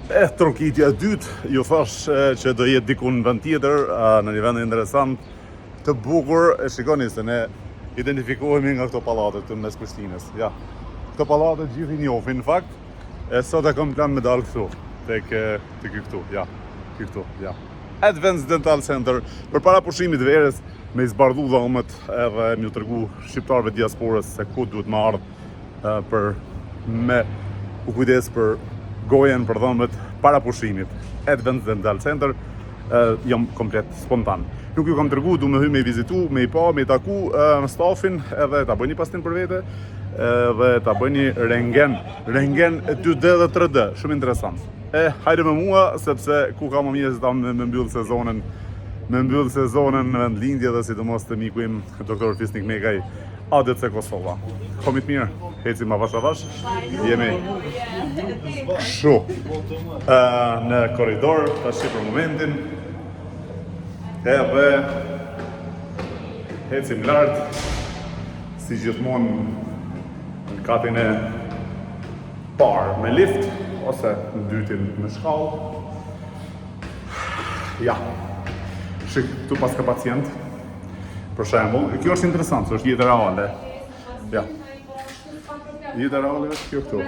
Trokitja e dytë, ju thash që do jetë diku në vend tjetër, në një vend interesant, të bukur. E shikoni se ne identifikohemi nga këto pallate të mes Prishtinës. Ja, këto pallate gjithë i njohin në fakt. E sot e kam plan me dal këtu, tek ky këtu, ja, ky këtu, ja. Advanced Dental Center, përpara pushimit verës, me zbardhu dhomët edhe më tregu shqiptarëve diasporës se ku duhet më ardh për me u kujdes për gojen për dhomët para pushimit. Advanced Dental Center, jam komplet spontan. Nuk ju kam tërgu, du me hy me i vizitu, me i pa, me i taku stafin, edhe ta bëj një pastin për vete, edhe ta bëj një rengen 2D dhe 3D, shumë interesant. Hajde me mua, sepse ku ka më mirë se ta me mbyllë sezonën në vendlindje dhe sidomos të miku im, doktor Fisnik Megaj, ADC Kosova. Komit mirë, hecim avash avash, jemi shu në korridor, tash për momentin, edhe hecim lartë, si gjithmonë në katin e parë me lift, ose në dytin me shkallë. Ja, shik, tu pas ka pacient, për shembull, kjo është interesant, se është jetë reale. Ja. Jetë reale është kjo këtu.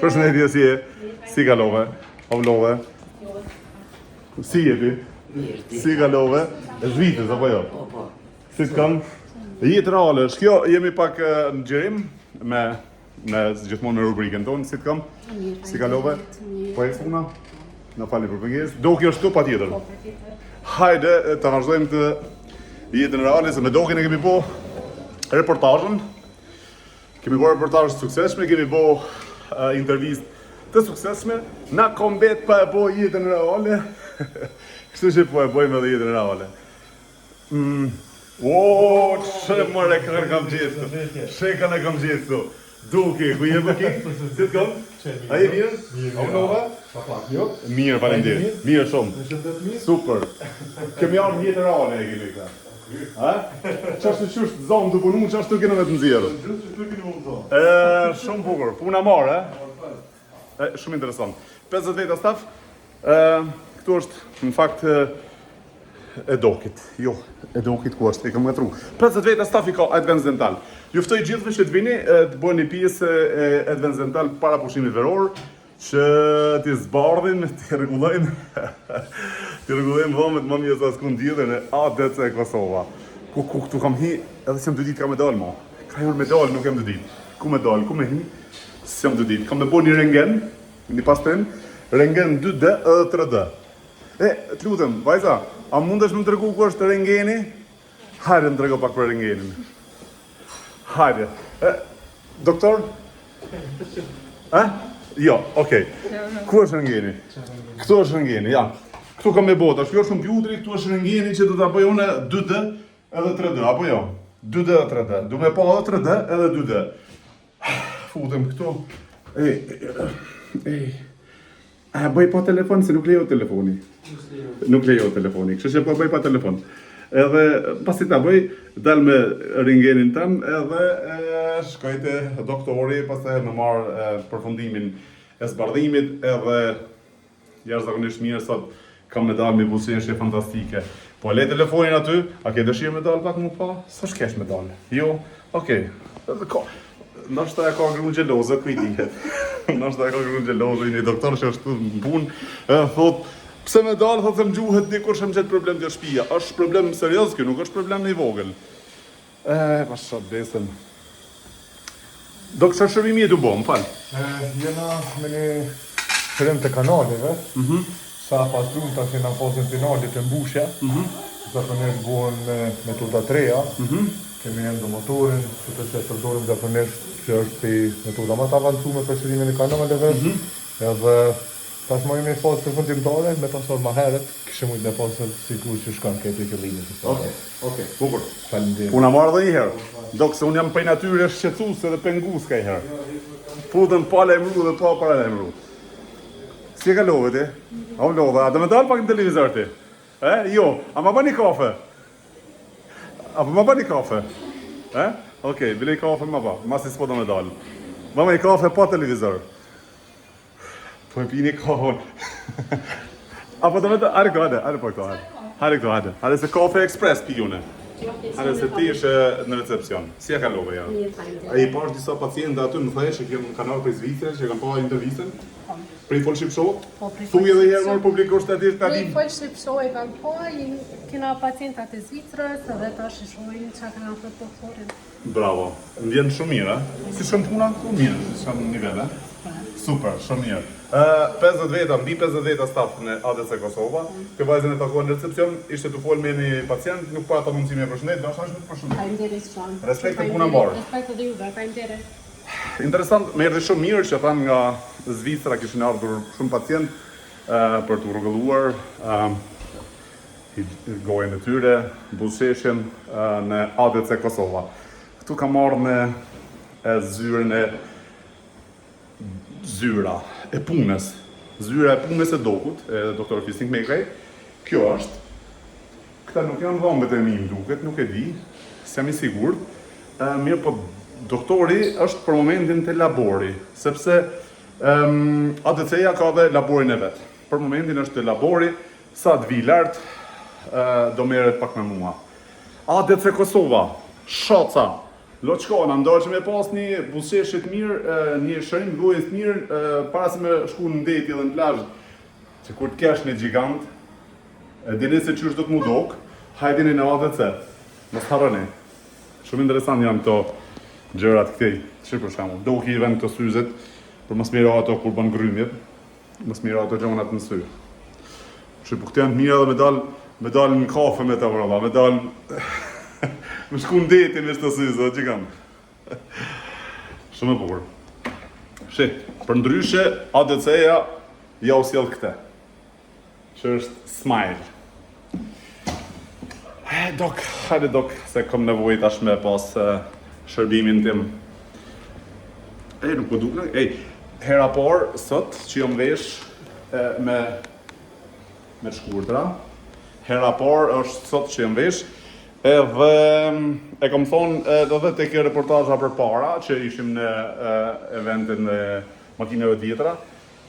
Përshëndetje, si kalove? Pavlove. Si jeti? Si kalove? E zhvitës, apo jo? Si të kam? Jetë reale është kjo, jemi pak në gjerim, me gjithmonë me rubrikën tonë, si të kam? Si kalove? Po e suna? Në fali për pëngjes. Do kjo është tu pa tjetër? Hajde, të vazhdojmë të jetën reale, se me Dokin e kemi po reportajën. Kemi po reportajë të sukseshme, kemi po intervjist të sukseshme. Na kombet pa e po jetën reale. Kështu që po e bojmë edhe jetën reale. Që mëre kërë kam gjithë. Shekën e kam gjithë tu. Duki, ku je Buki? Si të kom? A je mirë? A u nova? Mirë, faleminderit. Mirë shumë. Super. Kemi arë jetën reale e kemi këta. Qashtu qështë zonë të punu, qashtu kene me të nëzirë. Shumë bukur, puna marë, shumë interesant. 50 veta staf, këtu është, në fakt, Edokit. Jo, Edokit ku është, e kam ngatru. 50 veta staf i ka Advanced Dental. Juftoj gjithve që të vini, të bëjnë një pjesë e Advanced Dental para pushimit veror, që t'i zbardhin, t'i rregullojnë dhomët më mirë se askund tjetër në ADC Kosova. Ku këtu kam hi, edhe s'jam 2 ditë ka medal ma. Ka jur medal, nuk jam 2 ditë. Ku medal, ku me hi, s'jam 2 ditë. Kam me bo një rengen, një pastrim, rengen 2D edhe 3D. Të lutem, vajza, a mundesh më të regu ku është rengeni? Hajde më të regu pak për rengenin. Hajde. Doktor? Jo, okej. Ku është rengeni? Këtu është rengeni, ja. Këtu kam me bota, shkjo është kompjuteri, këtu është rengeni që do të bëj une 2D edhe 3D, apo jo? 2D edhe 3D, du me pa edhe 3D edhe 2D. Futem këtu. Bëj pa telefon, se nuk lejo telefoni. Nuk lejo telefoni, kështë që po bëj pa telefon. Edhe pasi ta bëj, dal me rengenin tëm, edhe shkojte doktori, pastaj me marrë përfundimin e zbardhimit, edhe jashtëzakonisht mirë sot kam me dalë me buzëqeshje fantastike. Po le telefonin aty, a ke dëshirë me dalë pak më pa? S'është kesh me dalë. Jo, okej. Ndoshta e ka grun xheloze, kujtihet. Ndoshta e ka grun xheloze, një doktor që është në punë, thot pse me dalë, thotë se më gjuhet dikur që më gjetë problem të shtëpia. Është problem serioz kjo, nuk është problem në i vogël. Pa shot besën. Do kështë shërbimi e du bo, më falë? Jena me një shërim të kanalive, sa pastrun të që në fazën finalit të mbushja, zakonisht buhen metoda 3-a, kemi endo motorin, që të që përdorim zakonisht që është për metoda më të avancume për shërimin e kanaleve, edhe tash më jemi në fazë përfundimtare, me pasor ma heret, kishë mujtë me pasor sigur që shkan këtë i këllimit. Okej, bukur. Faleminderit. Puna marrë dhe njëherë. Dok se unë jam për natyre shqetësuese dhe pengus ka njëherë. Putën pa lajmëru dhe pa para lajmëru. Si e ka love ti? A u love, a dhe me dalë pak në televizor ti? Jo, a ma bani kafe? A po ma bani kafe? Okej, bile i kafe ma ba, masi s'po do me dalë. Ma i kafe pa televizor. Po e pini kohën. Apo të vetë, hajde këto, hajde po këto, hajde. Hajde këto, hajde. Hajde se kafe ekspres pijune. Hajde se ti ishe në recepcion. Si e kalove ja? A i pash disa pacientë aty më thej që kemë kanal për Zvicrë, që kanë pa intervistën? Për i folë Shqip Show? Thuj edhe herë nërë publikosht të atisht të Për i adim? folë Shqip Show e kanë pa, kena pacientat e Zvicrës dhe ta shishojnë që kanë thëtë doktorin. Bravo. Më vjen shumë mirë, si shumë puna? Shumë mirë, si shumë nivel, Super, shumë mirë. 50 veta, mbi 50 veta staf në ADC Kosova. Kjo vajzën e takuar në recepcion, ishte të folë me një pacient, nuk pa ata mundësi me përshëndet, dashur është me përshëndet. Faleminderit shumë. Respekt të puna mbarë. Respekt edhe juve, faleminderit. Interesant, më erdhi shumë mirë që thanë nga Zvicra kishin ardhur shumë pacient për të rregulluar gojën e tyre, buzëqeshjen në ADC Kosova. Këtu kam marrë me zyrën e punës. Zyra e punës e dokut, e doktor Fisnik Mekrej. Kjo është. Këta nuk janë dhëmbët e mi më duket, nuk e di, s'jam i sigurt. Mirë, po doktori është për momentin të labori, sepse ADC-ja ka dhe laborin e vetë. Për momentin është të labori, sa të vi lartë, do merret pak me mua. ADC Kosova, shoca, Loçkona, ndoqë me pas një buzëqeshje të mirë, një shërim gojës të mirë, para se me shku në ndeti dhe në plazh, që kur të kesh një gjigant, dini se qysh do të mu dok, hajdini në ADC, mos harroni. Shumë interesant janë këto gjërat këtej, që për shembull, doki i vend këto syzet, për mos mira ato kur bën grymjet, mos mira ato gjonat në sy. Që po këto janë të mira dhe me dal në kafe me ta vralla, me dal më shku në detin me shtë syzë, që kam. Shumë e bukur. Shit, për ndryshe, ADC-ja ja u sjell këte. Që është smile. Hajde dok, se kom nevojë tash me pas shërbimin tim. Nuk po duk, hera por, sot, që jom vesh me shkurtra. Hera por është sot që jom vesh, edhe e kom thonë edhe të ke reportazha për para, që ishim në eventin e makineve djetra,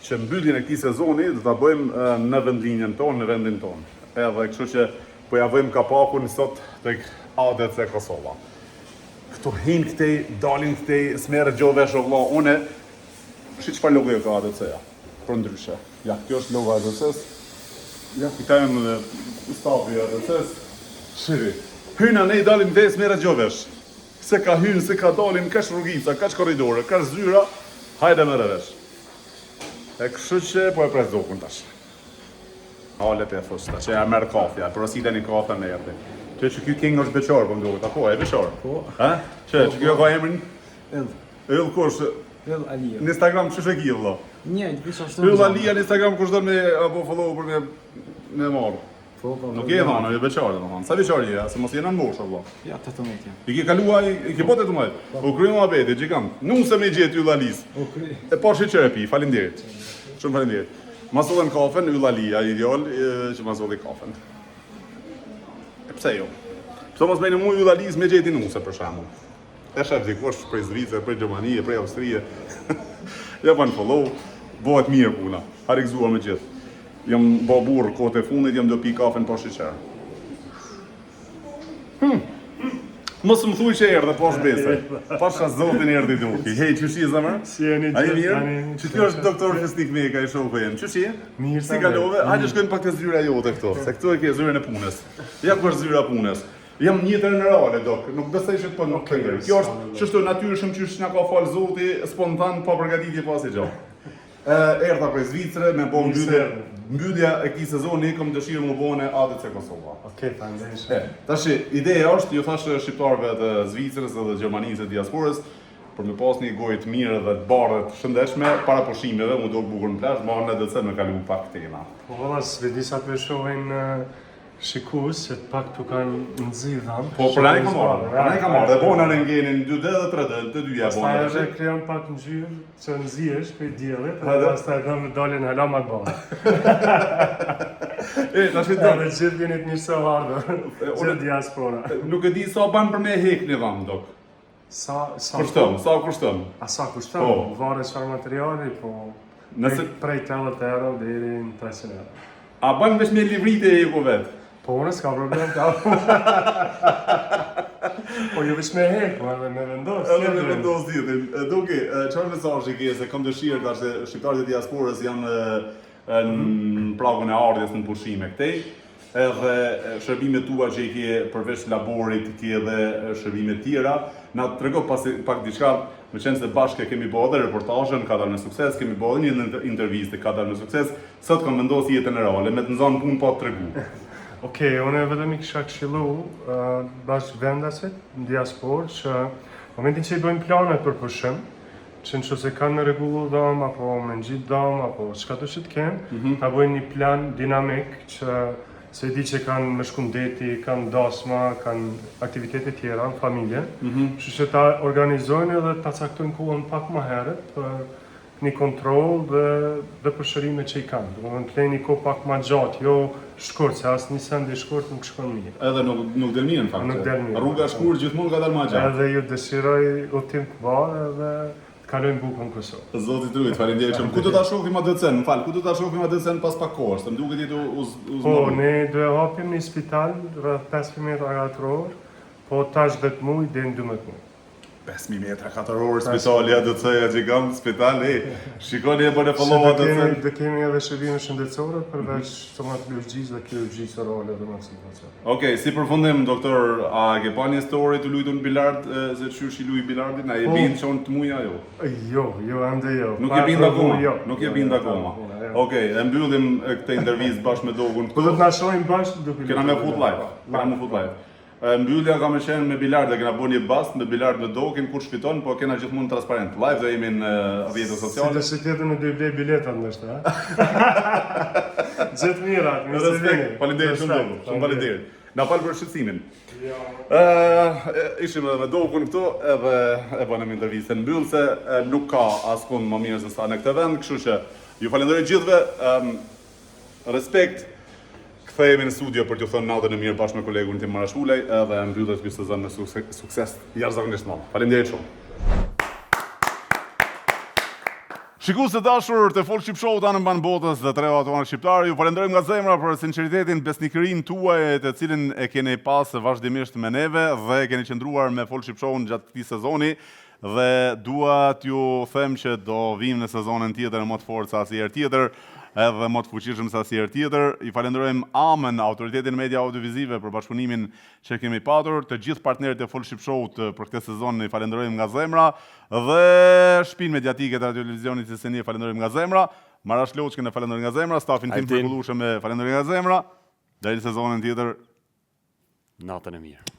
që mbylljen e këtij sezoni do ta bëjmë në vendlinjen tonë, në vendin tonë. Edhe kështu që po ja vëjmë kapakun sot tek ADC Kosova. Këto hin këtej, dalin këtej, s'merret gjë vesh o vëlla, une çfarë logo ka ADC-ja, për ndryshe. Ja, kjo është logo ADC-s. Ja, këta janë stafi i ADC-s. Shiri. Hyna ne i dalim dhe s'merret gjë vesh. Se ka hynë, se ka dalin, ka rrugica, ka korridore, ka zyra, hajde merre vesh. E kështu që po e pres dokun tash. Halet e thosta, që ja merr kafja, porosita një kafe me erdi. Që ky king është beqar, po më duket, apo e beqar? Po. Ha? Që kjo ka emrin? Yll kush? Yll Alia. Në Instagram ç'është e valla? Njëjtë, bish ashtu. Yll Alia në Instagram kush do me apo follow për me marr. Po. Nuk e thonë, e beqar domethënë. Sa vjeçar je, se mos jena mbosh valla. Ja, 18 jam. I ke kaluar, i ke botë 18. U krye muhabeti, gjigant. Nuk se më gjet Yll Alis. U kry. E pashi çepi, faleminderit. Shumë faleminderit. Ma sollën kafen, Yll Alia, ideal që ma solli kafen. E pse jo? Pse mos bëjnë mu Yll Alis me gjeti nuse për shembull. E shef dikush prej Zvicrës, prej Gjermanie, prej Austrie. Ja ban follow, bëhet mirë puna. Ha rikzuar me gjithë. Jam ba burr kohët e fundit, jam do pi kafen pa shiqer. Mos më thuj që erdhe pas bese. Pasha zotin erdhi duki. Hej, çuçi zemër? Si jeni A je mirë? tani? Që kjo është doktor Fisnik Meka i shoku jem. Çuçi? Mirë, Si kalove? Hajde shkojmë pak te zyra jote këto, se këtu e ke zyrën e punës. Ja ku është zyra punës. Jam një generale, dok. Nuk besoj që po nuk këngër. Kjo është çështë natyrshëm që na ka fal Zoti, spontan, pa përgatitje pas i gjë. Erdha prej Zvicre me bo mbyllja e këtij sezoni, kam dëshirë më bëne ADC Kosova. Okej, faleminderit. Tash ideja është, ju thashë shqiptarëve të Zvicrës dhe Gjermanisë e diasporës, për me pas një gojë të mirë dhe të bardhë të shëndetshme para pushimeve, mu do bukur në plazh, marrë në DC me kalu pak tema. Po valla, s'vedi sa të shohin shikus, që pak tu kanë nxidhan. Po për ai ka marrë, dhe bona rengenin 2D dhe 3D, të dyja Pastaj bona. edhe krijon pak ngjyrë që nxihesh për diellit, Ha, edhe da. pastaj do të dalin hala më bashkë. Tash i Dhe gjithë vjen të mirë se ardhur. Që diaspora. nuk e di sa ban për me hek në dham, dok. Sa Kushton, sa kushton? A sa kushton? Po. Varet çfarë materiali, po Nëse Prej 80 euro deri në 300 euro. a bën veç me livrite e ju vet. Po unë s'ka problem ka. Po ju veç me hek, po edhe me vendos. Edhe me vendos ditën. Duke, çfarë mesazhi ke se kam dëshirë tash se shqiptarët e diasporës janë në pragën e ardhjes në pushime këtej. Edhe shërbimet tua që i ke përveç laborit, ke edhe shërbime tjera. Na trego pak diçka, me qenë se bashkë kemi bërë edhe reportazhen, ka dalë me sukses, kemi bërë edhe një intervistë, ka dalë me sukses. Sot kam vendosur jetën e reale, me të nxanë punë po të tregu. Okej, unë vetëm i kisha këshillu bashkë vendasit në diasporë që momentin që i bëjmë planet për pushim, që nëse kanë me rregullu dhom, apo me ngjit dhom, apo çka do që të kenë, ta bëjnë një plan dinamik që se di që kanë me shku deti, kanë dasma, kanë aktivitete tjera në familje, kështu që ta organizojnë edhe ta caktojnë kohën pak më herët për një kontroll dhe përshërime që i kanë. Do të thënë një kohë pak më gjatë, jo shkurt, se as një send i shkurt nuk shkon mirë. Edhe nuk del mirë në fakt. Nuk del mirë. Rruga e shkurt gjithmonë ka dalë më gjatë. Edhe ju dëshiroj udhtim të bardhë edhe të kalojmë bukën në Kosovë. Zoti trujt, faleminderit shumë. Ku do ta shohim atë cen? Më fal, ku do ta shohim atë cen pas pak kohësh? Të më duket jetu Po, ne do e hapim një spital rreth 5.000 metra katror, po tash 10 muaj deri në 12 muaj. 5.000 metra katror spitali ADC-ja gjigant spital. Shikoni e bënë follow ADC. Do kemi edhe shërbime shëndetësore përveç stomatologjisë dhe kirurgjisë orale dhe maksimacion. Okej, si përfundim doktor, a ke pa një story të luajtur në bilard se çysh i luaj bilardin? Na e bin çon të muja jo? Jo, ande jo. Nuk e bind akoma. Jo. Nuk e bind akoma. Okej, e mbyllim këtë intervistë bashkë me Dogun. Po do të na shohim bashkë duke Kena me fut live. Kena me fut live. Mbyllja ka me qenë me bilardë, kena bërë një bast me bilardë me Dokin kur shfiton, po kena gjithmonë transparent. Live dhe jemi në rrjetet sociale. Si të shikjetë në dy blej biletat nështë, ha? Gjithë mirat, Me respekt, faleminderit shumë Dogun, shumë faleminderit. Na fal për shqetësimin. Ishim edhe me Dogun këtu, edhe e bënëm intervistën mbyllse, nuk ka askund më mirë se sa në këtë vend, kështu që ju falenderoj gjithëve. Respekt. Kthehemi në studio për t'ju thënë natën e mirë bashkë me kolegun tim Marash Ulaj edhe mbyllet ky sezon me sukses jashtëzakonisht madh. Faleminderit shumë. Shikues të dashur të Folk Ship Show tanë mban botës dhe tre autoan shqiptar, ju falenderojmë nga zemra për sinqeritetin, besnikërinë tuaj të cilin e keni pas vazhdimisht me neve dhe keni qëndruar me Folk Ship Show gjatë këtij sezoni dhe dua t'ju them që do vim në sezonin tjetër më të fortë sa asnjëherë tjetër. Edhe më të fuqishëm sa asnjëherë tjetër. I falenderojmë AMën, Autoritetin Media Audiovizive për bashkëpunimin që kemi patur, të gjithë partnerët e Folk Ship Show për këtë sezon i falenderojmë nga zemra dhe shtëpinë mediatike të Radio-Televizionit CSN e falenderojmë nga zemra, Marash Loçkën e falenderojmë nga zemra, stafin tim përkullueshëm e falenderojmë nga zemra. Deri në sezonin tjetër, natën e mirë.